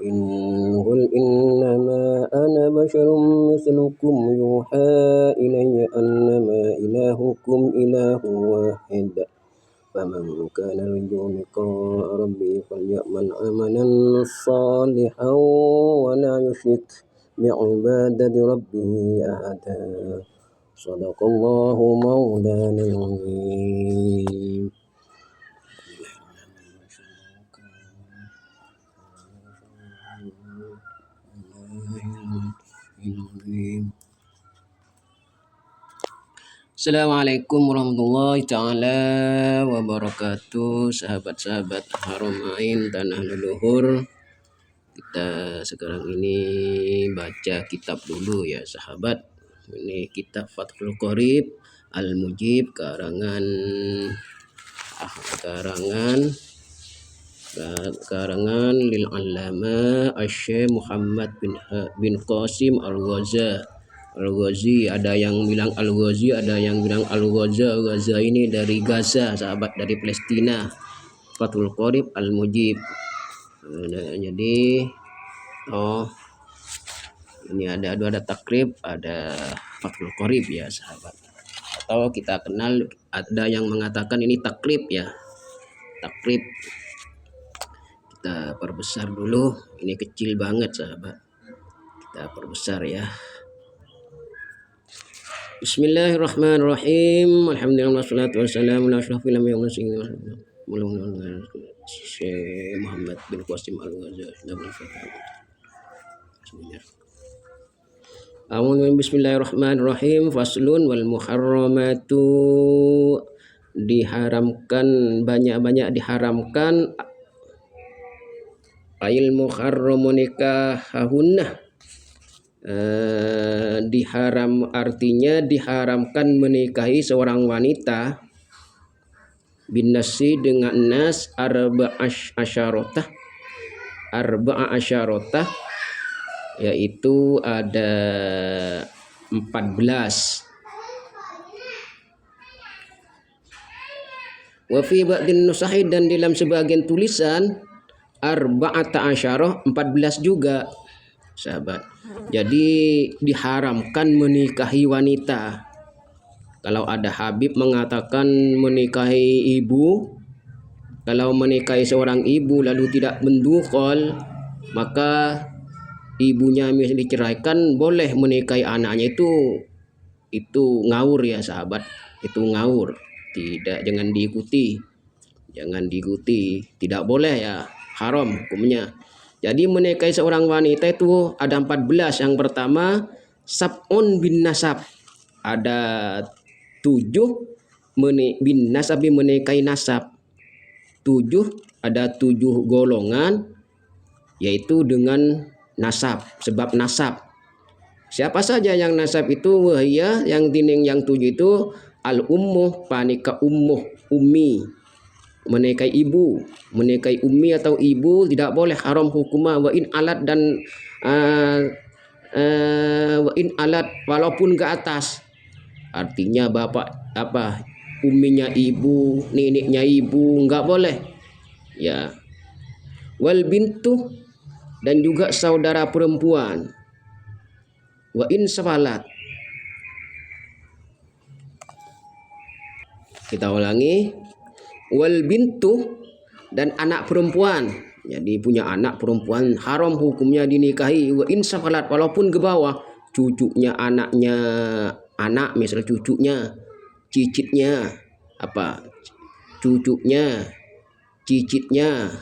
قل إنما أنا بشر مثلكم يوحى إلي أنما إلهكم إله واحد فمن كان يرجو لقاء ربه فليعمل عملا صالحا ولا يشرك بعبادة ربه أحدا. صدق الله مولانا العظيم. Assalamualaikum warahmatullahi ta'ala wabarakatuh. Sahabat-sahabat Haramain Tanah Leluhur, kita sekarang ini baca kitab dulu ya sahabat. Ini kitab Fathul Qorib Al-Mujib karangan lil allama Asy-Syaikh Muhammad bin Qasim Al-Ghazi. Ada yang bilang Al-Ghazi, ada yang bilang Al-Ghaza. Ghaza ini dari Gaza, sahabat, dari Palestina. Fathul Qorib Al-Mujib. Jadi ini ada takrib, ada Fathul Qorib ya sahabat. Atau kita kenal, ada yang mengatakan ini takrib ya. Takrib. Kita perbesar dulu. Ini kecil banget sahabat. Kita perbesar ya. Bismillahirrahmanirrahim. Alhamdulillah wassalatu wassalamu ala asyrafil anbiya'i wal mursalin Syekh Muhammad bin Qasim Al-Ghazi. Bismillahirrahmanirrahim. Faslun wal muharramatu, diharamkan, banyak-banyak diharamkan. Ail muharramu nikahahunna, diharam artinya diharamkan menikahi seorang wanita bin nasi dengan nas arba'a asyarotah, yaitu ada 14. Wa fi ba'din nusahi, dan dalam sebagian tulisan arba'ata asyarah, 14 juga sahabat. Jadi diharamkan menikahi wanita. Kalau ada Habib mengatakan menikahi ibu, kalau menikahi seorang ibu lalu tidak mendukol, maka ibunya misalnya diceraikan, boleh menikahi anaknya. Itu ngawur ya sahabat, itu ngawur. Jangan diikuti, tidak boleh ya, haram hukumnya. Jadi menikahi seorang wanita itu ada 14. Yang pertama sab'un bin nasab, ada 7 bin nasabi, menikahi nasab. 7, ada 7 golongan, yaitu dengan nasab, sebab nasab. Siapa saja yang nasab itu? Wahia, yang 7 itu al ummuh, panika ummi, menikahi ibu, menikahi ummi atau ibu tidak boleh, haram hukumah. Wa in alat, dan wa in alat, walaupun ke atas, artinya bapak umminya ibu, neneknya ibu, enggak boleh ya. Wal bintu, dan juga saudara perempuan. Wa in sawalat, kita ulangi, wal bintu, dan anak perempuan. Jadi punya anak perempuan haram hukumnya dinikahi. Wa in sawalat, walaupun ke bawah, cucunya, anaknya anak, misalnya cucunya, cicitnya, cucunya, cicitnya,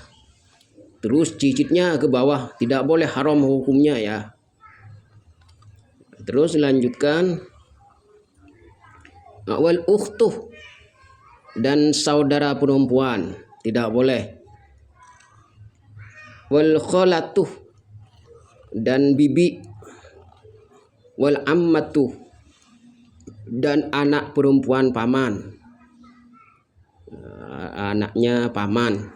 terus cicitnya ke bawah, tidak boleh, haram hukumnya ya. Terus lanjutkan, wal ukhtuh, dan saudara perempuan tidak boleh. Wal khalatuh, dan bibi. Wal ammatuh, dan anak perempuan paman, anaknya paman.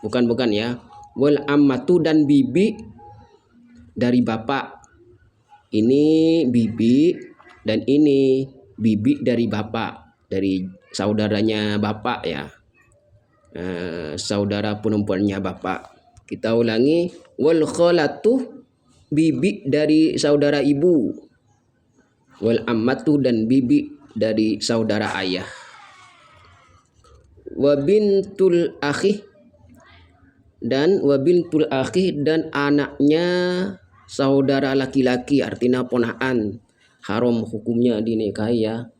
Bukan ya. Wal ammatu, dan bibi dari bapak. Ini bibi, dan ini bibi dari bapak, dari saudaranya bapak ya, saudara perempuannya bapak. Kita ulangi, wal khalatu bibi dari saudara ibu, wal ammatu dan bibi dari saudara ayah, wa bintul akhi dan anaknya saudara laki-laki, artinya ponaan, haram hukumnya dinikahi ya,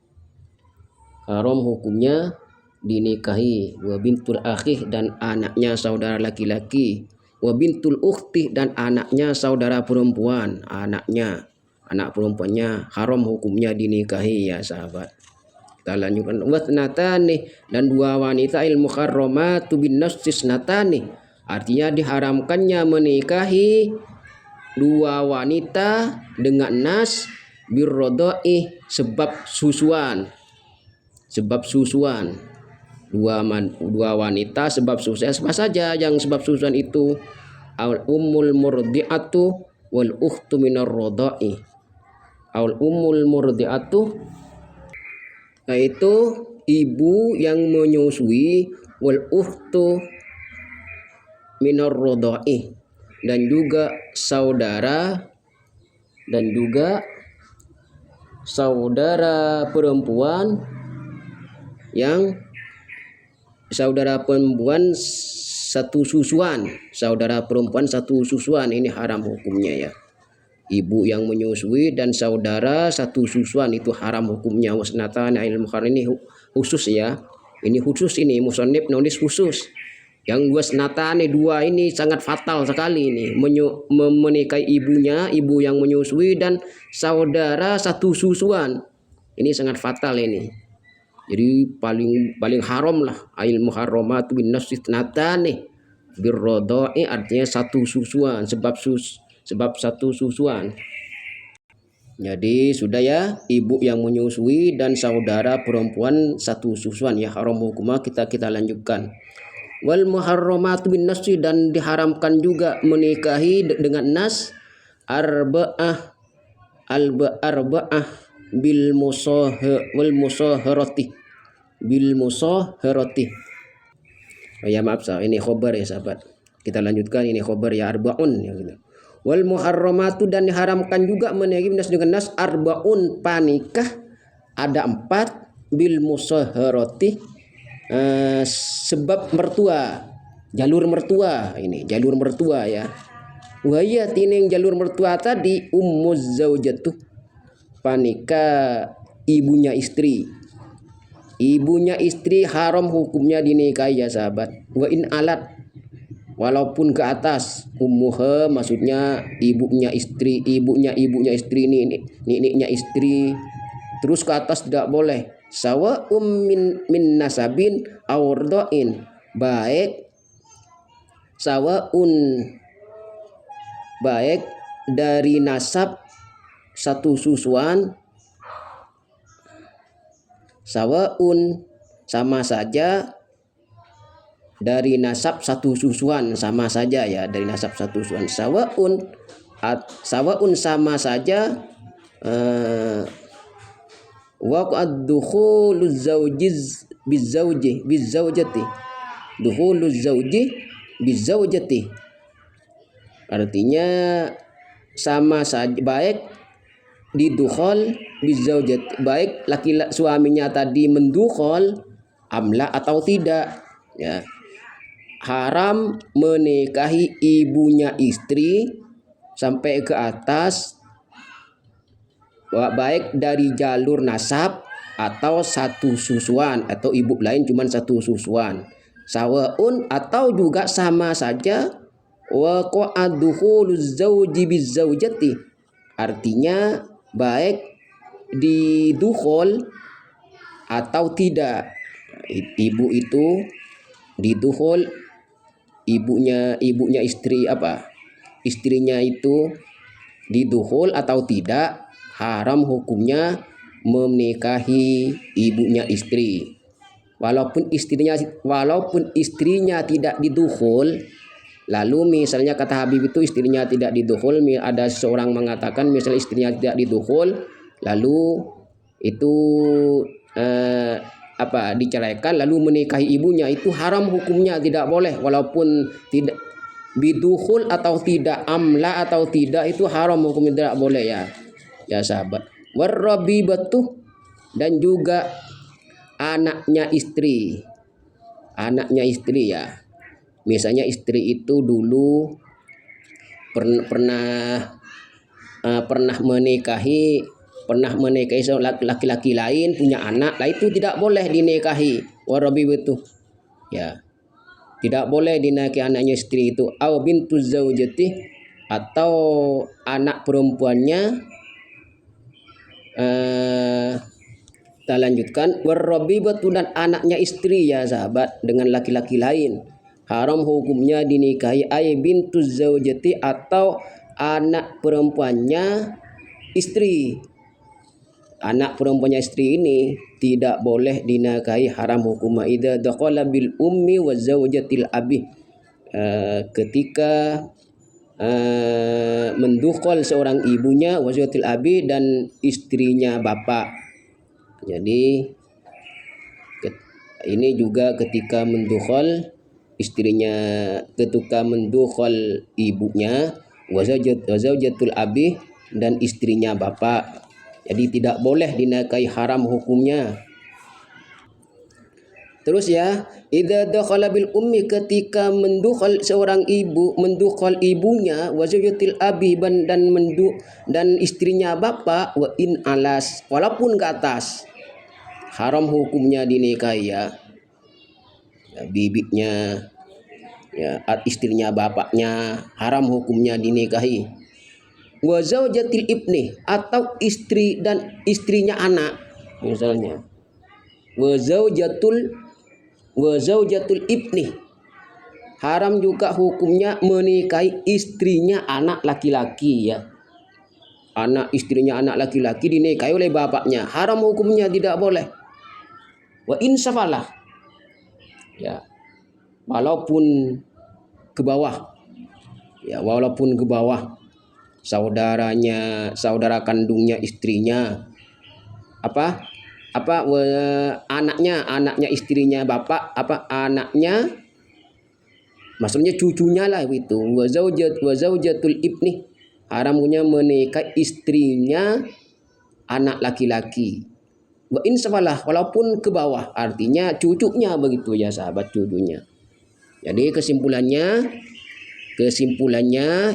haram hukumnya dinikahi. Wa bintul akhi dan anaknya saudara laki-laki, wa bintul ukhti dan anaknya saudara perempuan, anak perempuannya haram hukumnya dinikahi ya sahabat. Kita lanjutkan, watnatani dan dua wanita il muharramatu bin nassis natani, artinya diharamkannya menikahi dua wanita dengan nas birrodoi sebab susuan, dua wanita sebab susuan apa saja yang sebab susuan itu, al ummul murdiatu wal ukhtu minar rodoi, al ummul murdiatu yaitu ibu yang menyusui, wal ukhtu minar rodoi dan juga saudara perempuan yang satu susuan, saudara perempuan satu susuan, ini haram hukumnya ya. Ibu yang menyusui dan saudara satu susuan itu haram hukumnya. Wasnatan ail muharram ini khusus ya. Ini khusus, ini musannif nulis khusus. Yang wasnatan dua ini sangat fatal sekali ini, menikahi ibu yang menyusui dan saudara satu susuan. Ini sangat fatal ini. Jadi paling haram lah, ail muharramatu bin nafsi natani birrodoi, artinya satu susuan, sebab satu susuan. Jadi sudah ya, ibu yang menyusui dan saudara perempuan satu susuan ya haram hukumnya. Kita lanjutkan. Wal muharramatu bin nasi dan diharamkan juga menikahi dengan nas arba'ah bil musaharati ya maaf ini khobar ya sahabat. Kita lanjutkan, ini khobar ya, arbaun ya gitu. Wal muharramatu dan diharamkan juga menikahi nas dengan nas arbaun panikah ada 4 bil musaharati sebab mertua, jalur mertua, ini jalur mertua ya. Wahya tining jalur mertua tadi ummuz zaujatuh panika ibunya istri haram hukumnya dinikahi ya sahabat. Wa in alat walaupun ke atas, ummuha maksudnya ibunya istri ini neneknya istri, terus ke atas tidak boleh. Sawa min nasabin awrdoin, baik dari nasab satu susuan, sawaun sama saja, dari nasab satu susuan sama saja ya, dari nasab satu susuan. Sawaun sama saja, waqad dukhuluz zawjiz bizaujati, dukhuluz zawji bizaujati, artinya sama saja, baik didukhol bizaujati, baik laki-laki suaminya tadi mendukhol amla atau tidak ya. Haram menikahi ibunya istri sampai ke atas, baik dari jalur nasab atau satu susuan, atau ibu lain cuman satu susuan. Sawaun atau juga sama saja, wa qa'adukhuluz zawji bizaujati, artinya baik didukhol atau tidak. Ibu itu didukhol, ibunya istri istrinya itu didukhol atau tidak, haram hukumnya menikahi ibunya istri. Walaupun istrinya tidak didukhol, lalu misalnya kata Habib itu istrinya tidak didukhol, ada seorang mengatakan misalnya istrinya tidak didukhol, lalu itu diceraikan lalu menikahi ibunya, itu haram hukumnya, tidak boleh. Walaupun tidak bidukhul atau tidak, amla atau tidak, itu haram hukumnya, tidak boleh ya. Ya sahabat. Warrabibatu, dan juga anaknya istri. Anaknya istri ya. Misalnya istri itu dulu pernah menikahi seorang laki-laki lain, punya anak, lah itu tidak boleh dinikahi. Warabibatu ya, tidak boleh dinikahi anaknya istri itu. Aw bintu zaujati, atau anak perempuannya. Kita lanjutkan, warabibatu, dan anaknya istri ya sahabat, dengan laki-laki lain haram hukumnya dinikahi. Ay bintu zaujati, atau anak perempuannya istri. Anak perempuannya istri ini tidak boleh dinikahi, haram hukumnya. Idza dakhala bil ummi wa zaujatil abi, ketika mendukhul seorang ibunya, wa zaujatil abi, dan istrinya bapak. Jadi ini juga ketika mendukhul istrinya, ketika mendukhul ibunya, wa zaujatul abi, dan istrinya bapak. Jadi tidak boleh dinikahi, haram hukumnya. Terus ya, idza dakhala bil ummi, ketika mendukhul seorang ibu, mendukhul ibunya, wa zaujatil abi, dan istrinya bapak, wa in alas, walaupun ke atas, haram hukumnya dinikahi ya. Bibitnya ya, istrinya bapaknya, haram hukumnya dinikahi. Wa zaujatil ibni, atau istri dan istrinya anak misalnya. Wa zaujatul ibni, haram juga hukumnya menikahi istrinya anak laki-laki ya. Istrinya anak laki-laki dinikahi oleh bapaknya, haram hukumnya, tidak boleh. Wa insafalah ya, walaupun ke bawah ya, walaupun ke bawah, saudara kandungnya istrinya, anaknya istrinya bapak, anaknya, maksudnya cucunya lah itu. Wa zaujatul ibni, haramnya menikah istrinya anak laki-laki. Wa insafalah, walaupun ke bawah, artinya cucunya begitu ya sahabat, cucunya. Jadi kesimpulannya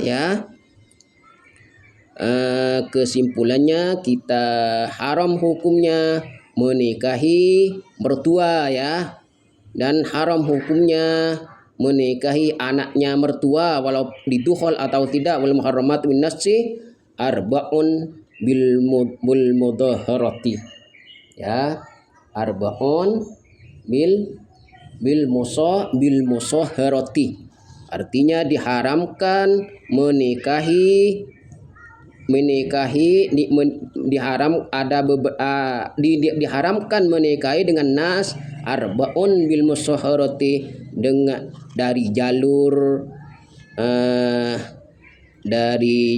ya, kita haram hukumnya menikahi mertua ya, dan haram hukumnya menikahi anaknya mertua, walau didukhul atau tidak. Wal muharramat min nasi arbaun bil mudahharati ya, arbaun bil musahharati, artinya diharamkan diharamkan menikahi dengan nas arbaun bil musahharati, dengan dari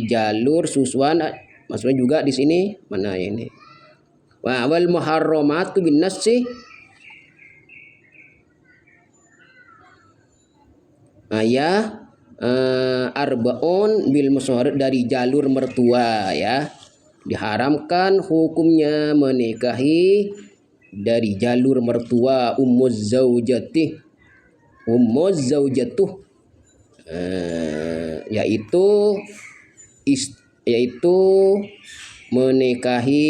jalur susuan, maksudnya juga di sini mana ini. Wa wal muharramatu bin nasi arbaun bil musahharat, dari jalur mertua ya, diharamkan hukumnya menikahi dari jalur mertua. Ummuz zaujatuh yaitu menikahi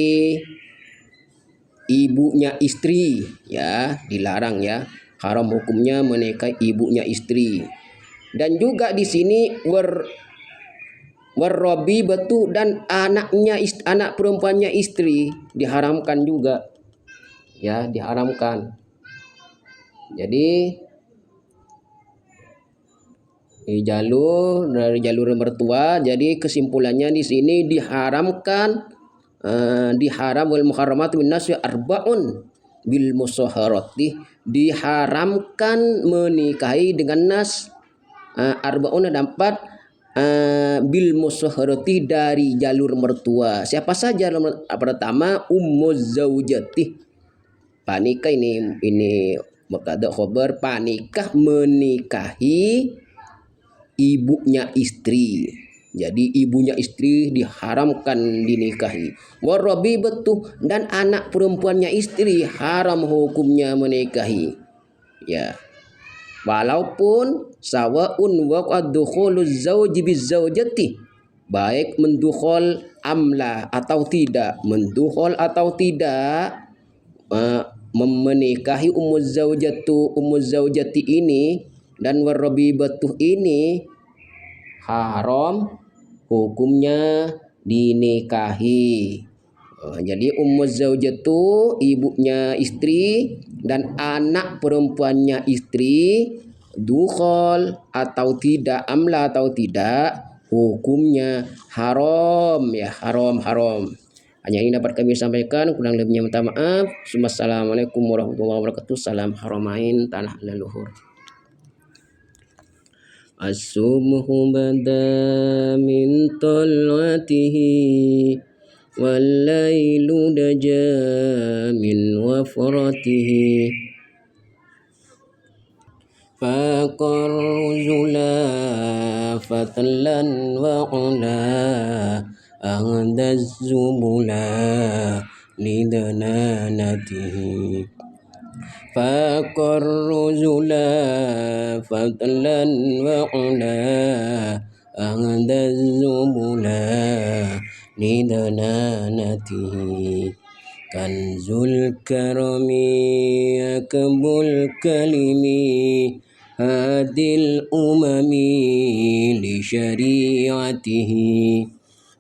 ibunya istri ya, dilarang ya, haram hukumnya menikahi ibunya istri. Dan juga di sini warrabibatu, dan anak perempuannya istri diharamkan juga ya, diharamkan. Jadi dari jalur mertua, jadi kesimpulannya di sini diharamkan, diharam wal muharramatu min nasi arbaun bil musahharati, diharamkan menikahi dengan nas arbaun, ada 4 bil musahharati, dari jalur mertua. Siapa saja? Pertama ummuz zaujati, panikah, ini mubtada khabar, panikah menikahi ibunya istri. Jadi ibunya istri diharamkan dinikahi. Warabibatu, dan anak perempuannya istri haram hukumnya menikahi. Ya, walaupun sawaun waqad dukhuluz zauji bizaujati, baik mendukhul amla atau tidak, mendukhul atau tidak, eh, menikahi umuz zaujati ini dan warabibatu ini haram hukumnya dinikahi. Jadi ummuz zaujatu ibunya istri dan anak perempuannya istri dukhol atau tidak, amla atau tidak, hukumnya haram ya, haram. Hanya ini dapat kami sampaikan, kurang lebihnya minta maaf. Assalamualaikum warahmatullahi wabarakatuh. Salam haramain tanah leluhur. As-subhu bada min tal'atihi wal-lailu daja min wafratihi faqar ruzula fatlan wa ula aghdaz zubula lidananatihi faqar ruzula fatlan wa ula aghdaz zubula lidananatihi kanzul karami akbul kalimi hadil umami li syari'atihi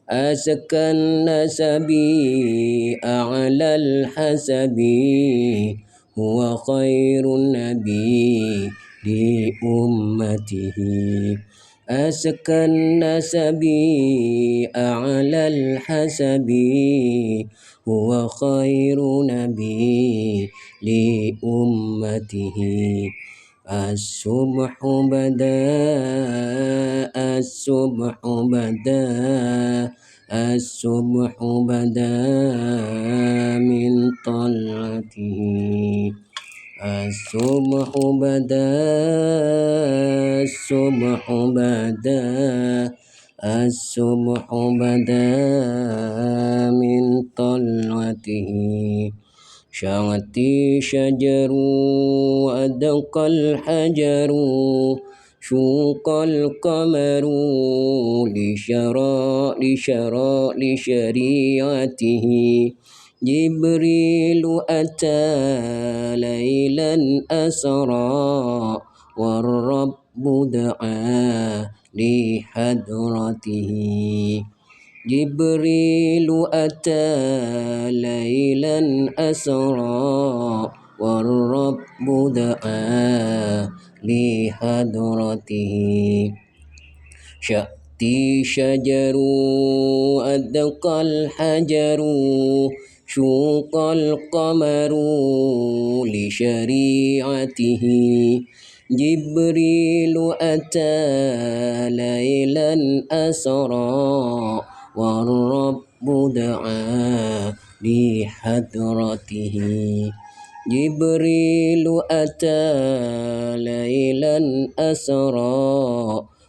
askan nasabi a'lal hasabi huwa khairun nabi li ummatihi askan nasabi a'lal hasabi huwa khairu nabi li ummatihi as-subhu bada as-subhu bada as-subhu bada min tal'atihi as-subhu bada as-subhu bada as-subhu bada min tal'atihi syagati syajaru adqal hajaru syuqal qamaru li syari'atihi Jibrilu ata laylan asra warrabbu da'a li hadratihi Jibrilu ata laylan asra warrabbu da'a li hadratihi sya'ti syajaru adqal hajaru syuqal qamaru li syari'atihi Jibrilu ata laylan asra warrabbu da'a li hadratihi Jibrilu ata laylan asra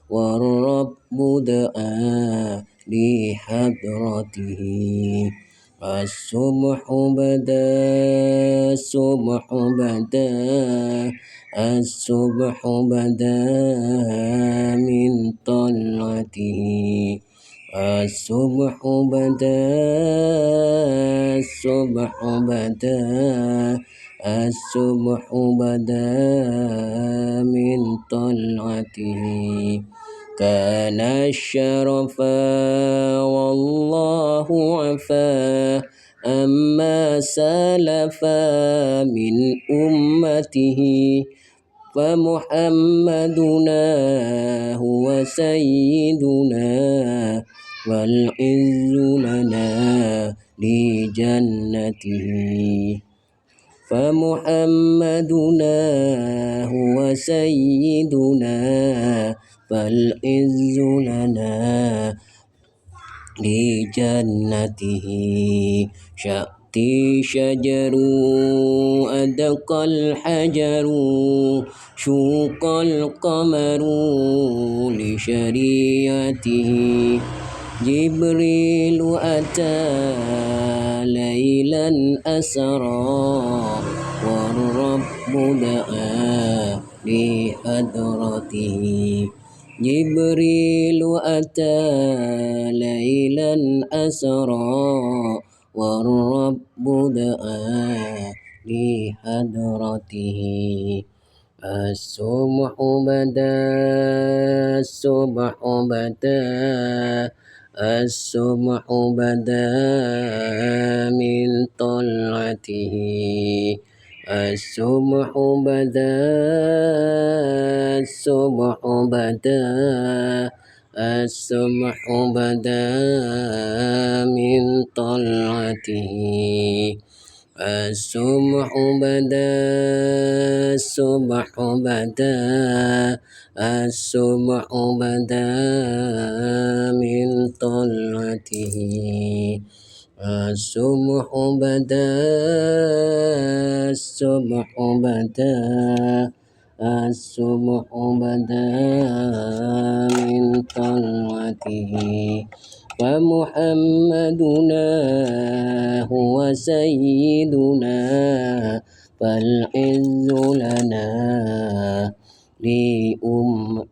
warrabbu da'a li hadratihi as-subhu bada as-subhu bada as-subhu bada min tal'atihi as-subhu bada as-subhu bada as-subhu bada min tal'atihi kana syarafa wallahu afa amma salafa min ummatihi فمحمدنا هو سيدنا والعز لنا لجنته فمحمدنا هو سيدنا والعز لنا لجنته شجر أدق الحجر شوق القمر لشريعته جبريل أتى ليلا أسرى والرب دعا لحضرته جبريل أتى ليلا أسرى والرب دعا لحضرته الصبح بدا الصبح بدا الصبح بدا من طلعته الصبح بدا الصبح بدا الصبح بدا من طلعته الصبح بدا الصبح بدا الصبح بدا من طلعته الصبح بدا الصبح بدا الصبح بدا من طلعته فمحمدنا هو سيدنا فالعز لنا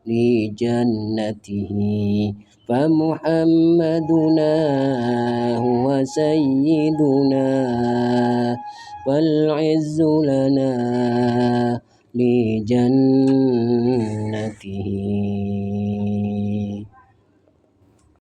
لجنته فمحمدنا هو سيدنا والعز لنا لجنته.